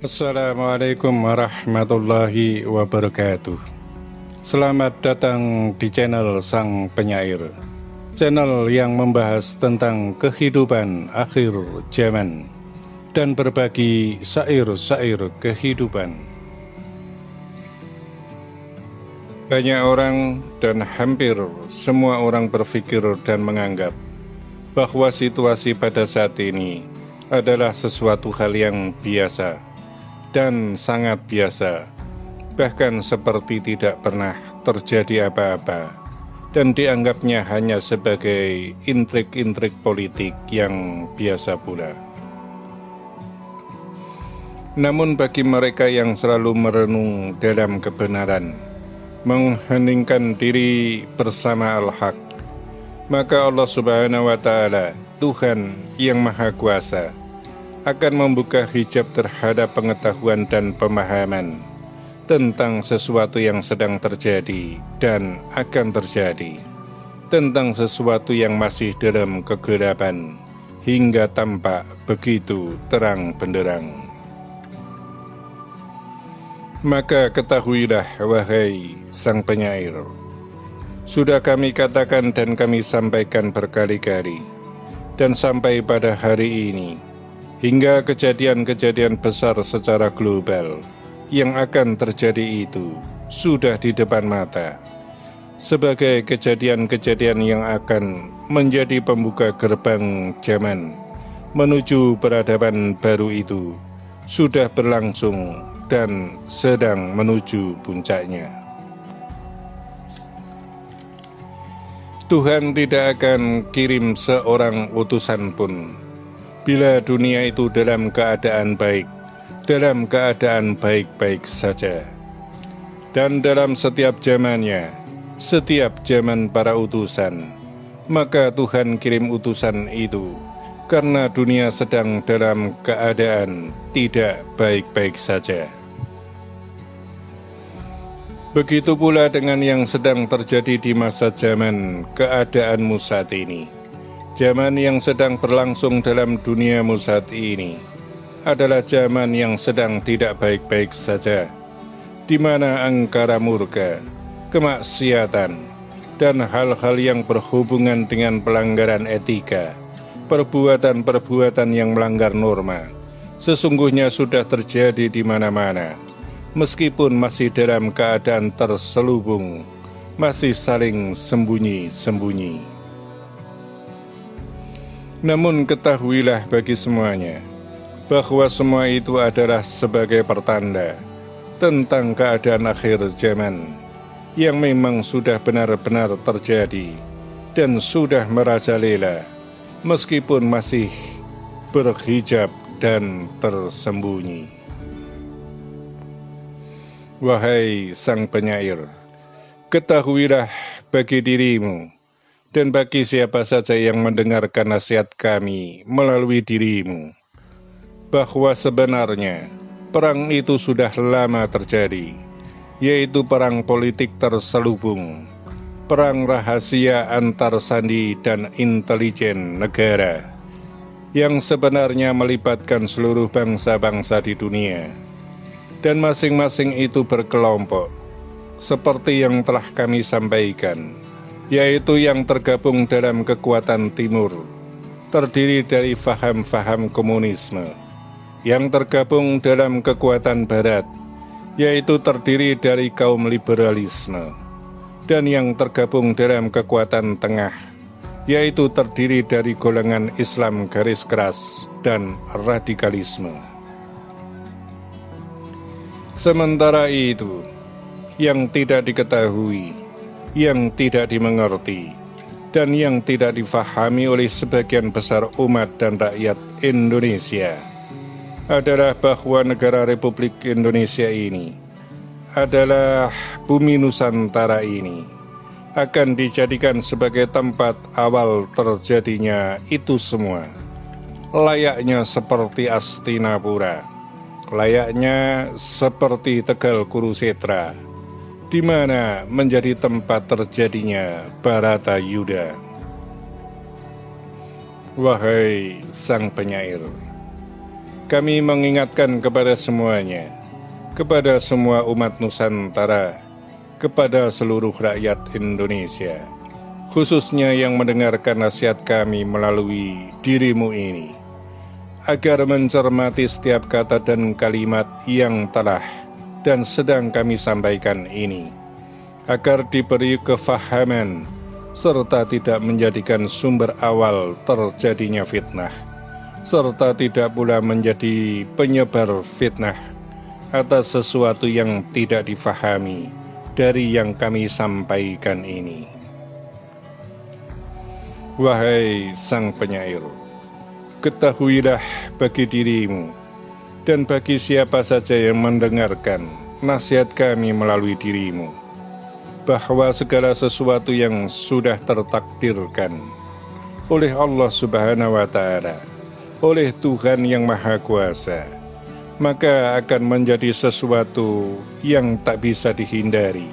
Assalamualaikum warahmatullahi wabarakatuh. Selamat datang di channel Sang Penyair, channel yang membahas tentang kehidupan akhir zaman dan berbagi syair-syair kehidupan. Banyak orang dan hampir semua orang berpikir dan menganggap bahwa situasi pada saat ini adalah sesuatu hal yang biasa dan sangat biasa, bahkan seperti tidak pernah terjadi apa-apa, dan dianggapnya hanya sebagai intrik-intrik politik yang biasa pula. Namun bagi mereka yang selalu merenung dalam kebenaran, mengheningkan diri bersama Al-Haq, maka Allah Subhanahu wa Ta'ala, Tuhan yang Maha Kuasa, akan membuka hijab terhadap pengetahuan dan pemahaman tentang sesuatu yang sedang terjadi dan akan terjadi, tentang sesuatu yang masih dalam kegelapan hingga tampak begitu terang benderang. Maka ketahuilah, wahai Sang Penyair, sudah kami katakan dan kami sampaikan berkali-kali, dan sampai pada hari ini, hingga kejadian-kejadian besar secara global yang akan terjadi itu sudah di depan mata, sebagai kejadian-kejadian yang akan menjadi pembuka gerbang zaman menuju peradaban baru itu sudah berlangsung dan sedang menuju puncaknya. Tuhan tidak akan kirim seorang utusan pun bila dunia itu dalam keadaan baik, dalam keadaan baik-baik saja. Dan dalam setiap zamannya, setiap zaman para utusan, maka Tuhan kirim utusan itu karena dunia sedang dalam keadaan tidak baik-baik saja. Begitu pula dengan yang sedang terjadi di masa zaman keadaanmu saat ini. Zaman yang sedang berlangsung dalam duniamu saat ini adalah zaman yang sedang tidak baik-baik saja, di mana angkara murka, kemaksiatan, dan hal-hal yang berhubungan dengan pelanggaran etika, perbuatan-perbuatan yang melanggar norma, sesungguhnya sudah terjadi di mana-mana, meskipun masih dalam keadaan terselubung, masih saling sembunyi-sembunyi. Namun ketahuilah bagi semuanya, bahwa semua itu adalah sebagai pertanda tentang keadaan akhir zaman yang memang sudah benar-benar terjadi dan sudah merajalela, meskipun masih berhijab dan tersembunyi. Wahai Sang Penyair, ketahuilah bagi dirimu dan bagi siapa saja yang mendengarkan nasihat kami melalui dirimu, bahwa sebenarnya perang itu sudah lama terjadi, yaitu perang politik terselubung, perang rahasia antar sandi dan intelijen negara, yang sebenarnya melibatkan seluruh bangsa-bangsa di dunia, dan masing-masing itu berkelompok, seperti yang telah kami sampaikan, yaitu yang tergabung dalam kekuatan timur, terdiri dari faham-faham komunisme, yang tergabung dalam kekuatan barat, yaitu terdiri dari kaum liberalisme, dan yang tergabung dalam kekuatan tengah, yaitu terdiri dari golongan Islam garis keras dan radikalisme. Sementara itu, yang tidak diketahui, yang tidak dimengerti, dan yang tidak difahami oleh sebagian besar umat dan rakyat Indonesia adalah bahwa negara Republik Indonesia ini adalah bumi Nusantara ini akan dijadikan sebagai tempat awal terjadinya itu semua, layaknya seperti Astinapura, layaknya seperti Tegal Kurusetra, di mana menjadi tempat terjadinya Baratayuda. Wahai Sang Penyair, kami mengingatkan kepada semuanya, kepada semua umat Nusantara, kepada seluruh rakyat Indonesia, khususnya yang mendengarkan nasihat kami melalui dirimu ini, agar mencermati setiap kata dan kalimat yang telah dan sedang kami sampaikan ini, agar diberi kefahaman, serta tidak menjadikan sumber awal terjadinya fitnah, serta tidak pula menjadi penyebar fitnah atas sesuatu yang tidak difahami dari yang kami sampaikan ini. Wahai Sang Penyair, ketahuilah bagi dirimu dan bagi siapa saja yang mendengarkan nasihat kami melalui dirimu, bahwa segala sesuatu yang sudah tertakdirkan oleh Allah Subhanahu wa Ta'ala, oleh Tuhan yang Maha Kuasa, maka akan menjadi sesuatu yang tak bisa dihindari,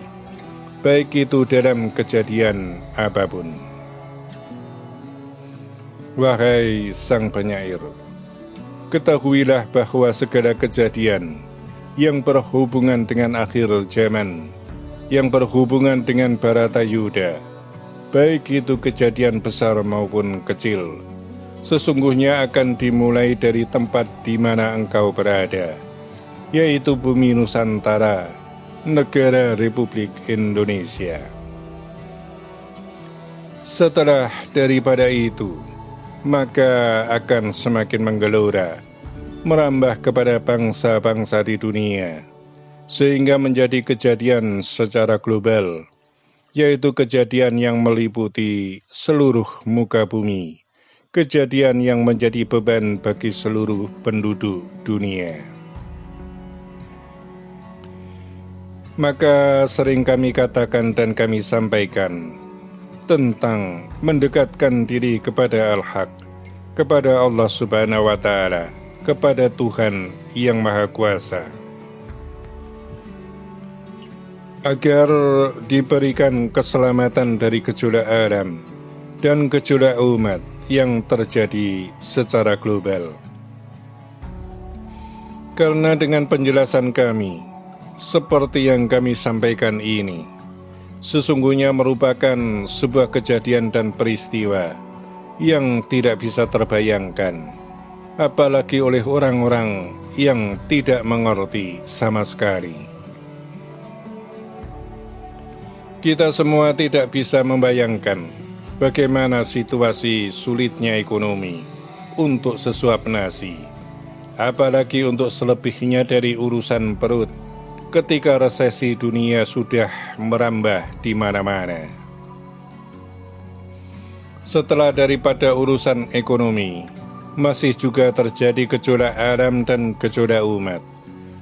baik itu dalam kejadian apapun. Wahai Sang Penyair, ketahuilah bahwa segala kejadian yang berhubungan dengan akhir zaman, yang berhubungan dengan Baratayuda, baik itu kejadian besar maupun kecil, sesungguhnya akan dimulai dari tempat di mana engkau berada, yaitu bumi Nusantara, negara Republik Indonesia. Setelah daripada itu, maka akan semakin menggelora, merambah kepada bangsa-bangsa di dunia, sehingga menjadi kejadian secara global, yaitu kejadian yang meliputi seluruh muka bumi, kejadian yang menjadi beban bagi seluruh penduduk dunia. Maka sering kami katakan dan kami sampaikan tentang mendekatkan diri kepada Al-Haq, kepada Allah Subhanahu wa Ta'ala, kepada Tuhan yang Maha Kuasa, agar diberikan keselamatan dari gejolak alam dan gejolak umat yang terjadi secara global. Karena dengan penjelasan kami, seperti yang kami sampaikan ini, sesungguhnya merupakan sebuah kejadian dan peristiwa yang tidak bisa terbayangkan, apalagi oleh orang-orang yang tidak mengerti sama sekali. Kita semua tidak bisa membayangkan bagaimana situasi sulitnya ekonomi untuk sesuap nasi, apalagi untuk selebihnya dari urusan perut, ketika resesi dunia sudah merambah di mana-mana. Setelah daripada urusan ekonomi, masih juga terjadi gejolak alam dan gejolak umat.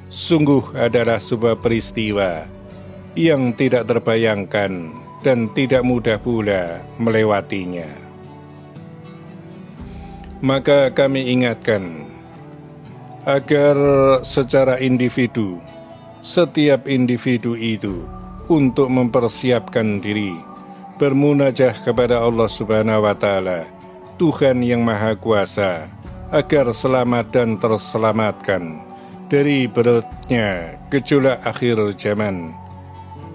Sungguh adalah sebuah peristiwa yang tidak terbayangkan dan tidak mudah pula melewatinya. Maka kami ingatkan agar secara individu, setiap individu itu untuk mempersiapkan diri, bermunajah kepada Allah Subhanahu wa Ta'ala, Tuhan yang Maha Kuasa, agar selamat dan terselamatkan dari beratnya gejolak akhir zaman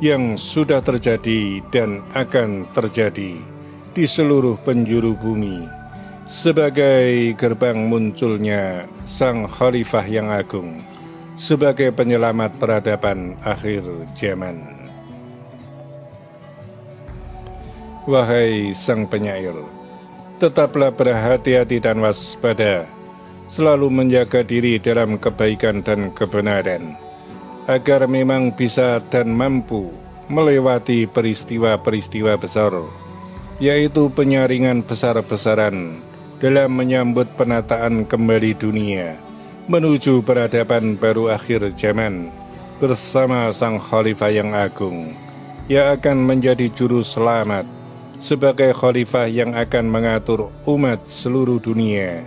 yang sudah terjadi dan akan terjadi di seluruh penjuru bumi, sebagai gerbang munculnya Sang Khalifah yang Agung, sebagai penyelamat peradaban akhir zaman. Wahai Sang Penyair, tetaplah berhati-hati dan waspada, selalu menjaga diri dalam kebaikan dan kebenaran, agar memang bisa dan mampu melewati peristiwa-peristiwa besar, yaitu penyaringan besar-besaran dalam menyambut penataan kembali dunia menuju peradaban baru akhir zaman bersama Sang Khalifah yang Agung, yang akan menjadi juru selamat sebagai Khalifah yang akan mengatur umat seluruh dunia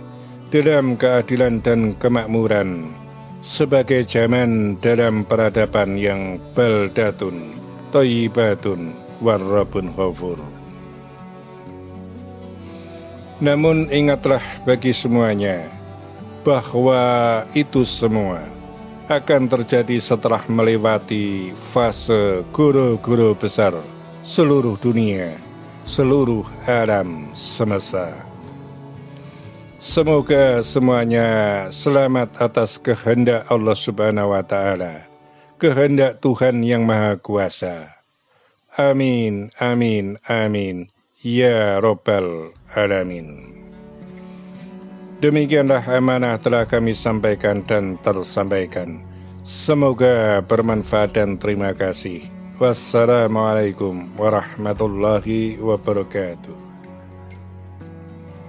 dalam keadilan dan kemakmuran, sebagai zaman dalam peradaban yang baldatun thayyibatun warrabbun ghafur. Namun ingatlah bagi semuanya bahwa itu semua akan terjadi setelah melewati fase guru-guru besar seluruh dunia, seluruh alam semesta. Semoga semuanya selamat atas kehendak Allah Subhanahu wa Ta'ala, kehendak Tuhan yang Maha Kuasa. Amin, amin, amin, ya Rabbal Alamin. Demikianlah amanah telah kami sampaikan dan tersampaikan. Semoga bermanfaat dan terima kasih. Wassalamualaikum warahmatullahi wabarakatuh.